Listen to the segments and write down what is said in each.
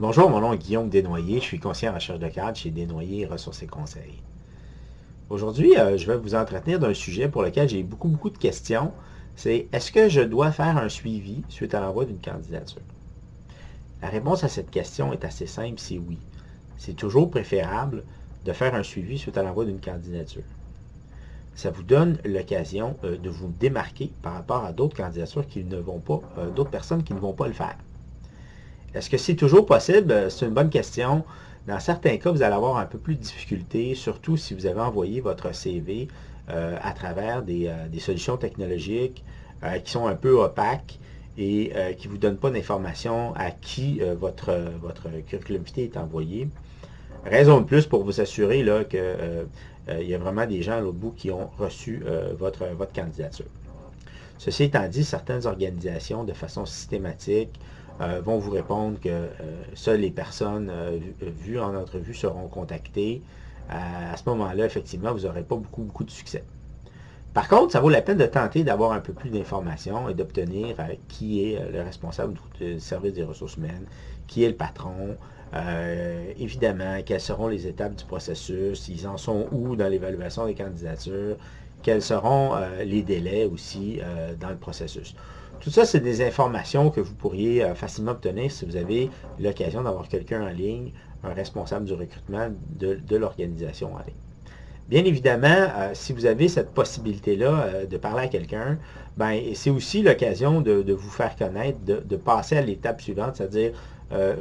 Bonjour, mon nom est Guillaume Desnoyers, je suis conseiller en recherche de cadre chez Desnoyers Ressources et Conseils. Aujourd'hui, je vais vous entretenir d'un sujet pour lequel j'ai beaucoup de questions. C'est est-ce que je dois faire un suivi suite à l'envoi d'une candidature? La réponse à cette question est assez simple, c'est oui. C'est toujours préférable de faire un suivi suite à l'envoi d'une candidature. Ça vous donne l'occasion de vous démarquer par rapport à d'autres candidatures qui ne vont pas, d'autres personnes qui ne vont pas le faire. Est-ce que c'est toujours possible? C'est une bonne question. Dans certains cas, vous allez avoir un peu plus de difficultés, surtout si vous avez envoyé votre CV à travers des solutions technologiques qui sont un peu opaques et qui ne vous donnent pas d'informations à qui votre curriculum vitae est envoyé. Raison de plus pour vous assurer qu'il y a vraiment des gens à l'autre bout qui ont reçu votre candidature. Ceci étant dit, certaines organisations, de façon systématique, vont vous répondre que seules les personnes vues en entrevue seront contactées. À ce moment-là, effectivement, vous n'aurez pas beaucoup de succès. Par contre, ça vaut la peine de tenter d'avoir un peu plus d'informations et d'obtenir qui est le responsable du service des ressources humaines, qui est le patron, évidemment, quelles seront les étapes du processus, ils en sont où dans l'évaluation des candidatures, quels seront les délais aussi dans le processus. Tout ça, c'est des informations que vous pourriez facilement obtenir si vous avez l'occasion d'avoir quelqu'un en ligne, un responsable du recrutement de l'organisation en ligne. Bien évidemment, si vous avez cette possibilité-là de parler à quelqu'un, ben, c'est aussi l'occasion de vous faire connaître, de passer à l'étape suivante, c'est-à-dire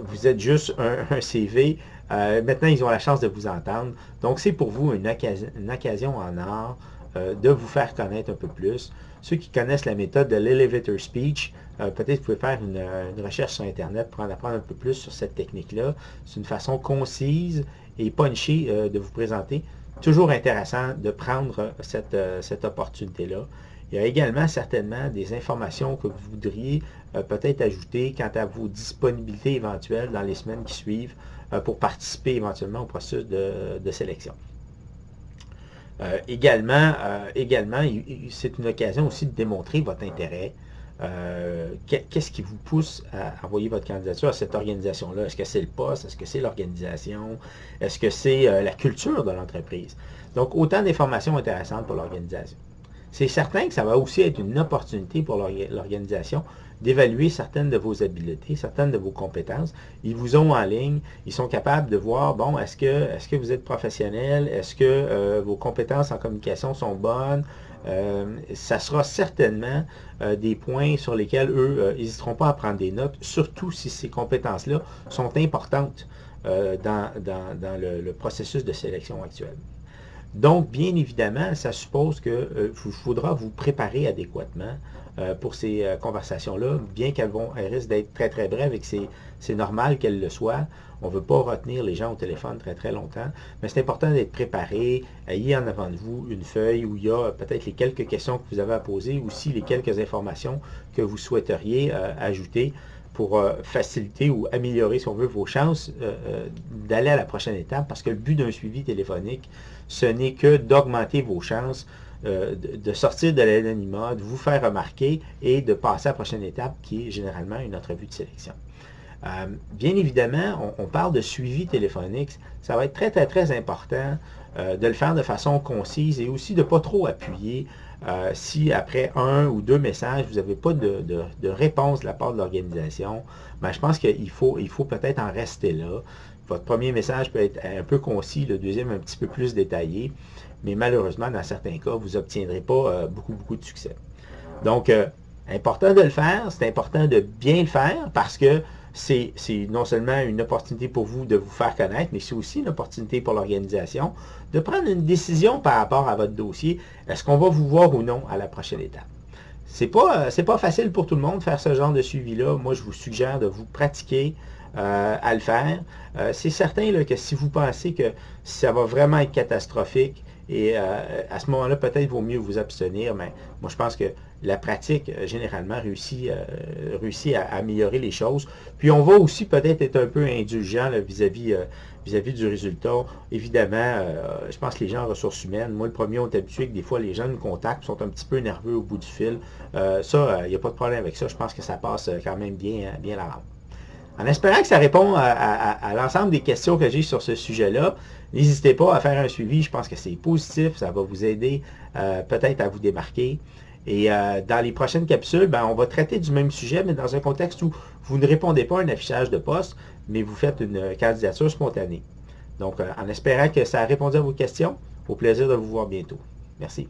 vous êtes juste un CV, maintenant ils ont la chance de vous entendre. Donc c'est pour vous une occasion en or de vous faire connaître un peu plus. Ceux qui connaissent la méthode de l'elevator speech, peut-être vous pouvez faire une recherche sur Internet pour en apprendre un peu plus sur cette technique-là. C'est une façon concise et punchée de vous présenter. Toujours intéressant de prendre cette opportunité-là. Il y a également certainement des informations que vous voudriez peut-être ajouter quant à vos disponibilités éventuelles dans les semaines qui suivent pour participer éventuellement au processus de sélection. Également, c'est une occasion aussi de démontrer votre intérêt. Qu'est-ce qui vous pousse à envoyer votre candidature à cette organisation-là? Est-ce que c'est le poste? Est-ce que c'est l'organisation? Est-ce que c'est la culture de l'entreprise? Donc, autant d'informations intéressantes pour l'organisation. C'est certain que ça va aussi être une opportunité pour l'organisation d'évaluer certaines de vos habiletés, certaines de vos compétences. Ils vous ont en ligne, ils sont capables de voir, bon, est-ce que vous êtes professionnel, est-ce que vos compétences en communication sont bonnes. Ça sera certainement des points sur lesquels eux n'hésiteront pas à prendre des notes, surtout si ces compétences-là sont importantes dans le processus de sélection actuel. Donc, bien évidemment, ça suppose que vous faudra vous préparer adéquatement pour ces conversations-là, bien qu'elles risquent d'être très brèves et que c'est normal qu'elles le soient. On ne veut pas retenir les gens au téléphone très longtemps, mais c'est important d'être préparé. Ayez en avant de vous une feuille où il y a peut-être les quelques questions que vous avez à poser, aussi les quelques informations que vous souhaiteriez ajouter pour faciliter ou améliorer, si on veut, vos chances d'aller à la prochaine étape, parce que le but d'un suivi téléphonique, ce n'est que d'augmenter vos chances de sortir de l'anonymat, de vous faire remarquer et de passer à la prochaine étape, qui est généralement une entrevue de sélection. Bien évidemment, on parle de suivi téléphonique. Ça va être très important de le faire de façon concise et aussi de ne pas trop appuyer. Si après un ou deux messages, vous n'avez pas de réponse de la part de l'organisation, ben, je pense qu'il faut peut-être en rester là. Votre premier message peut être un peu concis, le deuxième un petit peu plus détaillé, mais malheureusement, dans certains cas, vous n'obtiendrez pas beaucoup de succès. Donc, important de le faire, c'est important de bien le faire parce que c'est non seulement une opportunité pour vous de vous faire connaître, mais c'est aussi une opportunité pour l'organisation de prendre une décision par rapport à votre dossier. Est-ce qu'on va vous voir ou non à la prochaine étape? C'est pas facile pour tout le monde de faire ce genre de suivi-là. Moi, je vous suggère de vous pratiquer à le faire. C'est certain là, que si vous pensez que ça va vraiment être catastrophique, et à ce moment-là, peut-être il vaut mieux vous abstenir, mais moi je pense que la pratique, généralement, réussit à améliorer les choses. Puis on va aussi peut-être être un peu indulgent vis-à-vis du résultat. Évidemment, je pense que les gens en ressources humaines, moi le premier, on est habitué que des fois les gens nous contactent, sont un petit peu nerveux au bout du fil. Il n'y a pas de problème avec ça. Je pense que ça passe quand même bien la rampe. En espérant que ça répond à l'ensemble des questions que j'ai sur ce sujet-là, n'hésitez pas à faire un suivi. Je pense que c'est positif. Ça va vous aider peut-être à vous démarquer. Et dans les prochaines capsules, on va traiter du même sujet, mais dans un contexte où vous ne répondez pas à un affichage de poste, mais vous faites une candidature spontanée. Donc, en espérant que ça a répondu à vos questions, au plaisir de vous voir bientôt. Merci.